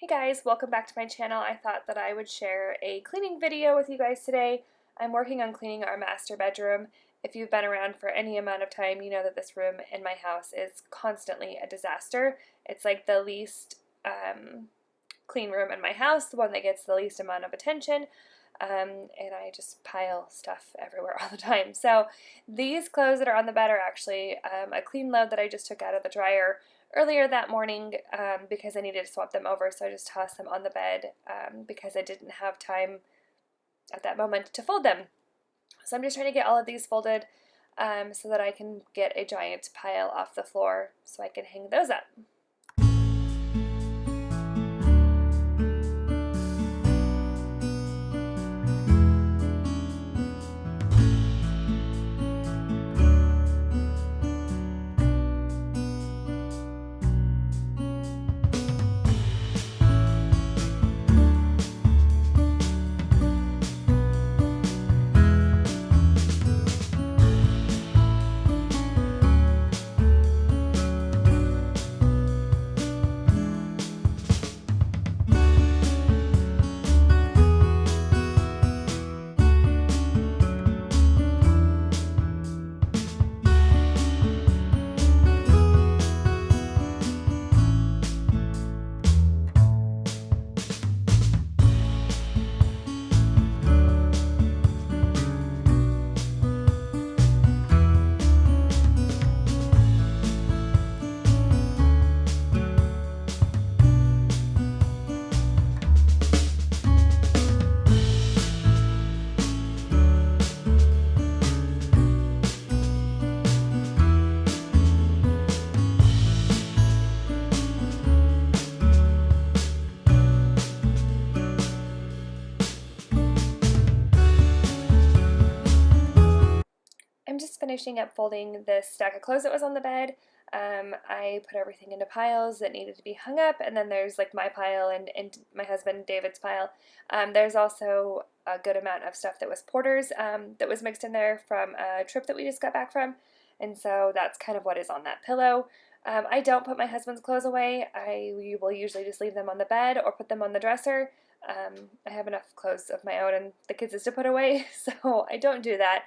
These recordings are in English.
Hey guys, welcome back to my channel. I thought that I would share a cleaning video with you guys today. I'm working on cleaning our master bedroom. If you've been around for any amount of time, you know that this room in my house is constantly a disaster. It's like the least clean room in my house, the one that gets the least amount of attention. And I just pile stuff everywhere all the time. So these clothes that are on the bed are actually a clean load that I just took out of the dryer earlier that morning because I needed to swap them over, so I just tossed them on the bed because I didn't have time at that moment to fold them. So I'm just trying to get all of these folded so that I can get a giant pile off the floor so I can hang those up. I'm just finishing up folding this stack of clothes that was on the bed. I put everything into piles that needed to be hung up, and then there's like my pile and my husband David's pile. There's also a good amount of stuff that was Porter's that was mixed in there from a trip that we just got back from, and so that's kind of what is on that pillow. I don't put my husband's clothes away. I will usually just leave them on the bed or put them on the dresser. I have enough clothes of my own and the kids' to put away, so I don't do that.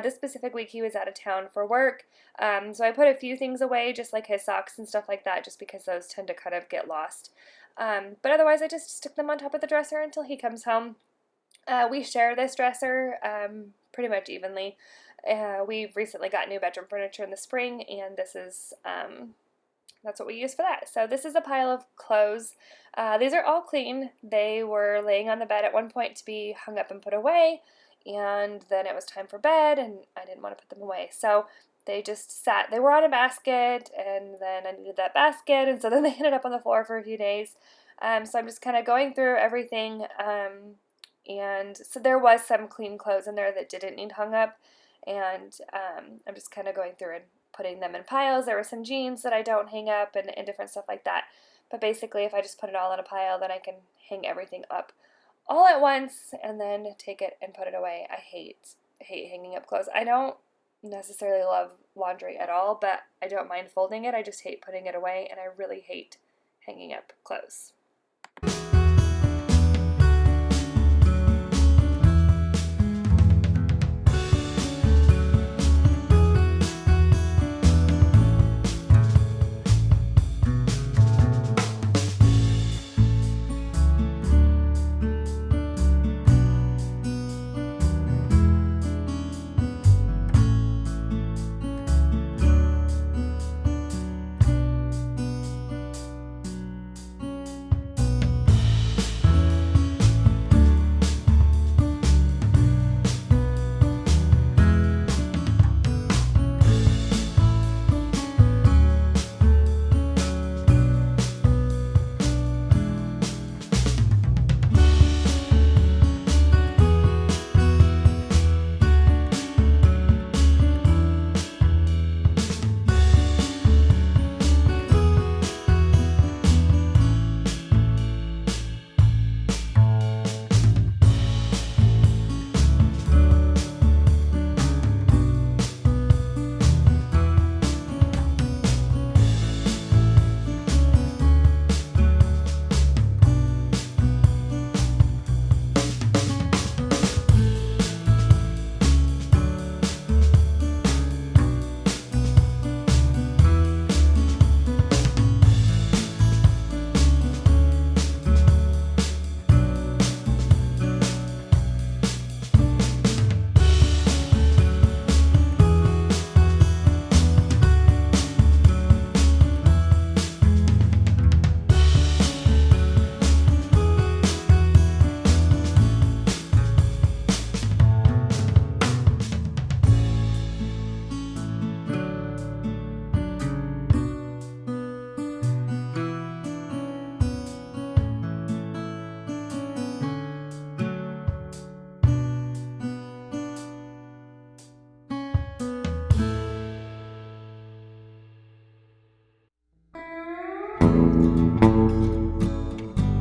This specific week he was out of town for work, so I put a few things away, just like his socks and stuff like that, just because those tend to kind of get lost. But otherwise I just stick them on top of the dresser until he comes home. We share this dresser pretty much evenly. We've recently got new bedroom furniture in the spring, and this is that's what we use for that. So this is a pile of clothes. These are all clean. They were laying on the bed at one point to be hung up and put away, and then it was time for bed, and I didn't want to put them away. So they just sat. They were on a basket, and then I needed that basket, and so then they ended up on the floor for a few days. So I'm just kind of going through everything, and so there was some clean clothes in there that didn't need hung up, and I'm just kind of going through and putting them in piles. There were some jeans that I don't hang up and different stuff like that. But basically, if I just put it all in a pile, then I can hang everything up all at once and then take it and put it away. I hate hanging up clothes. I don't necessarily love laundry at all, but I don't mind folding it. I just hate putting it away, and I really hate hanging up clothes.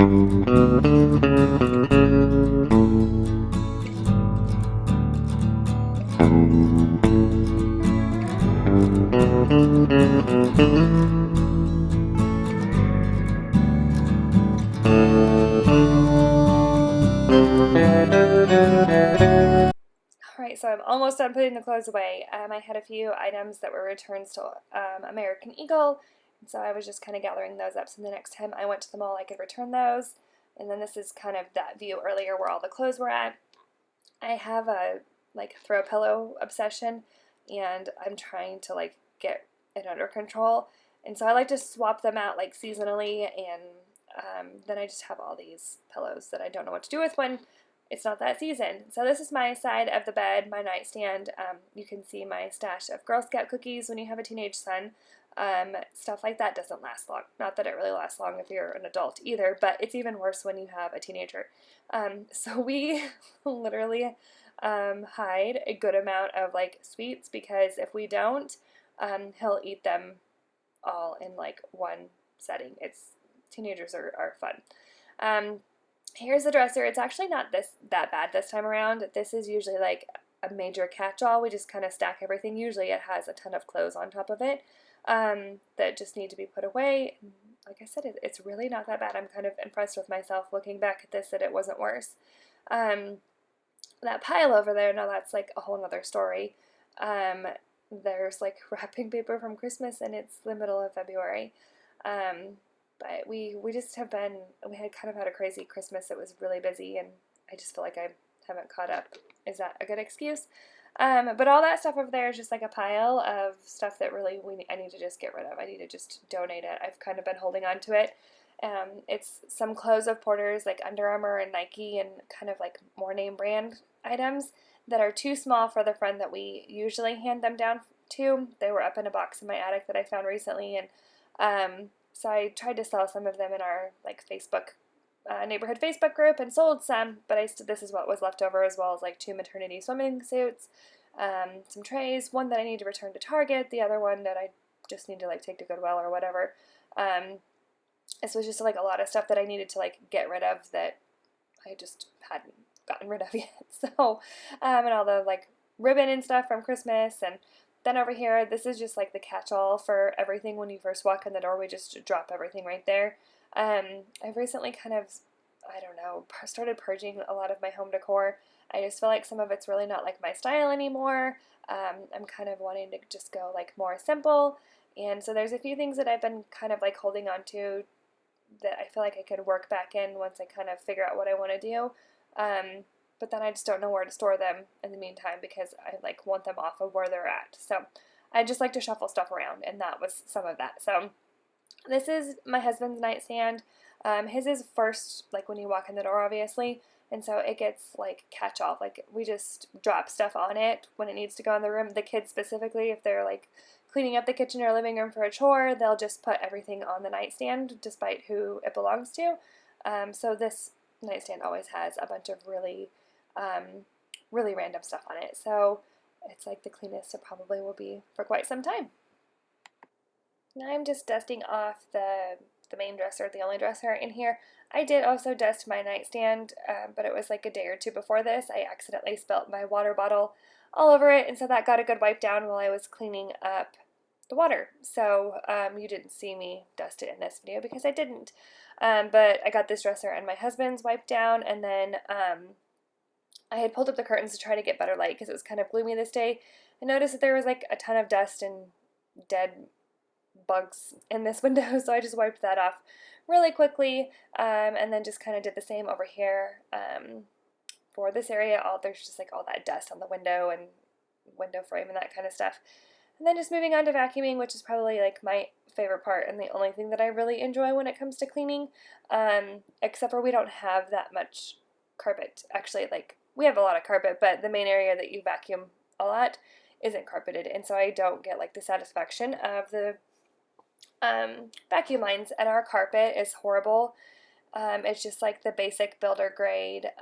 Alright, so I'm almost done putting the clothes away. I had a few items that were returns to American Eagle, and so I was just kind of gathering those up so the next time I went to the mall I could return those. And then this is kind of that view earlier where all the clothes were at. I have a like throw pillow obsession, and I'm trying to like get it under control. And so I like to swap them out like seasonally, and then I just have all these pillows that I don't know what to do with when it's not that season. So this is my side of the bed, my nightstand. You can see my stash of Girl Scout cookies when you have a teenage son. Stuff like that doesn't last long. Not that it really lasts long if you're an adult either, but it's even worse when you have a teenager. So we literally hide a good amount of like sweets, because if we don't, he'll eat them all in like one setting. Teenagers are fun. Here's the dresser. It's actually not that bad this time around. This is usually like a major catch-all. We just kind of stack everything. Usually it has a ton of clothes on top of it that just need to be put away. Like I said, it's really not that bad. I'm kind of impressed with myself looking back at this that it wasn't worse. That pile over there, now that's like a whole other story. There's like wrapping paper from Christmas, and it's the middle of February. But we just have been, we had kind of had a crazy Christmas. It was really busy, and I just feel like I haven't caught up. Is that a good excuse? But all that stuff over there is just like a pile of stuff that really I need to just get rid of. I need to just donate it. I've kind of been holding on to it. It's some clothes of Porter's, like Under Armour and Nike, and kind of like more name brand items that are too small for the friend that we usually hand them down to. They were up in a box in my attic that I found recently, and so I tried to sell some of them in our like Facebook neighborhood Facebook group and sold some, but this is what was left over, as well as like 2 maternity swimming suits, some trays, one that I need to return to Target, the other one that I just need to like take to Goodwill or whatever. This was just like a lot of stuff that I needed to like get rid of that I just hadn't gotten rid of yet. So, and all the like ribbon and stuff from Christmas, and then over here, this is just like the catch-all for everything. When you first walk in the door, we just drop everything right there. I've recently kind of, I don't know, started purging a lot of my home decor. I just feel like some of it's really not like my style anymore. I'm kind of wanting to just go like more simple. And so there's a few things that I've been kind of like holding on to that I feel like I could work back in once I kind of figure out what I want to do. But then I just don't know where to store them in the meantime, because I like want them off of where they're at. So I just like to shuffle stuff around, and that was some of that. So this is my husband's nightstand. His is first, like when you walk in the door, obviously, and so it gets like catch-all. Like we just drop stuff on it when it needs to go in the room. The kids specifically, if they're like cleaning up the kitchen or living room for a chore, they'll just put everything on the nightstand, despite who it belongs to. So this nightstand always has a bunch of really random stuff on it. So it's like the cleanest it probably will be for quite some time. Now I'm just dusting off the main dresser, the only dresser in here. I did also dust my nightstand, but it was like a day or two before this. I accidentally spilt my water bottle all over it, and so that got a good wipe down while I was cleaning up the water. So you didn't see me dust it in this video because I didn't. But I got this dresser and my husband's wiped down, and then I had pulled up the curtains to try to get better light because it was kind of gloomy this day. I noticed that there was like a ton of dust and dead bugs in this window, so I just wiped that off really quickly, and then just kind of did the same over here. For this area, there's just like all that dust on the window and window frame and that kind of stuff. And then just moving on to vacuuming, which is probably like my favorite part and the only thing that I really enjoy when it comes to cleaning, except for we don't have that much carpet. Actually, like we have a lot of carpet, but the main area that you vacuum a lot isn't carpeted, and so I don't get like the satisfaction of the vacuum lines. And our carpet is horrible. It's just like the basic builder grade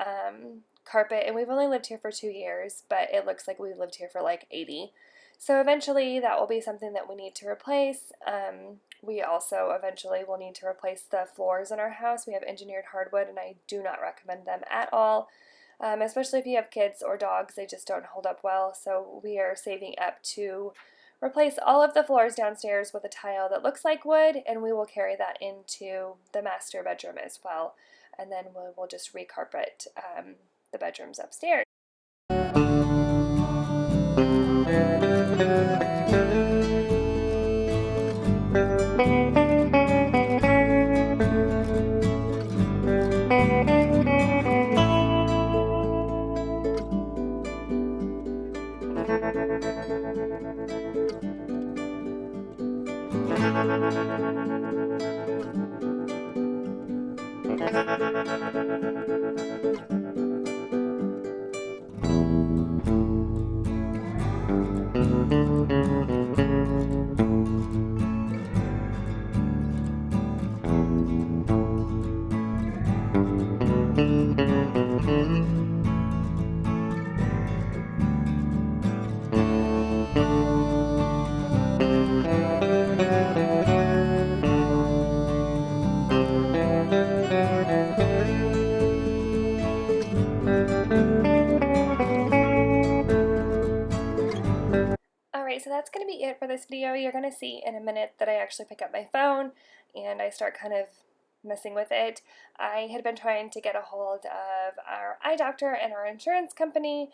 carpet, and we've only lived here for 2 years, but it looks like we've lived here for like 80. So eventually that will be something that we need to replace. We also eventually will need to replace the floors in our house. We have engineered hardwood, and I do not recommend them at all. Especially if you have kids or dogs, they just don't hold up well. So we are saving up to replace all of the floors downstairs with a tile that looks like wood, and we will carry that into the master bedroom as well. And then we will just recarpet the bedrooms upstairs. Alright, so that's going to be it for this video. You're going to see in a minute that I actually pick up my phone and I start kind of messing with it. I had been trying to get a hold of our eye doctor and our insurance company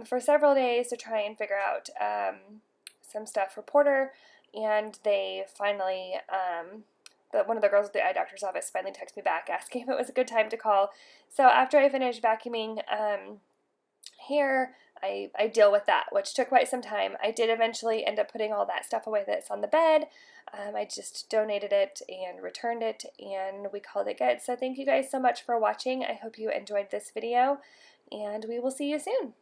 for several days to try and figure out some stuff for Porter, and they finally, one of the girls at the eye doctor's office finally texted me back asking if it was a good time to call. So after I finished vacuuming here, I deal with that, which took quite some time. I did eventually end up putting all that stuff away that's on the bed. I just donated it and returned it, and we called it good. So thank you guys so much for watching. I hope you enjoyed this video, and we will see you soon.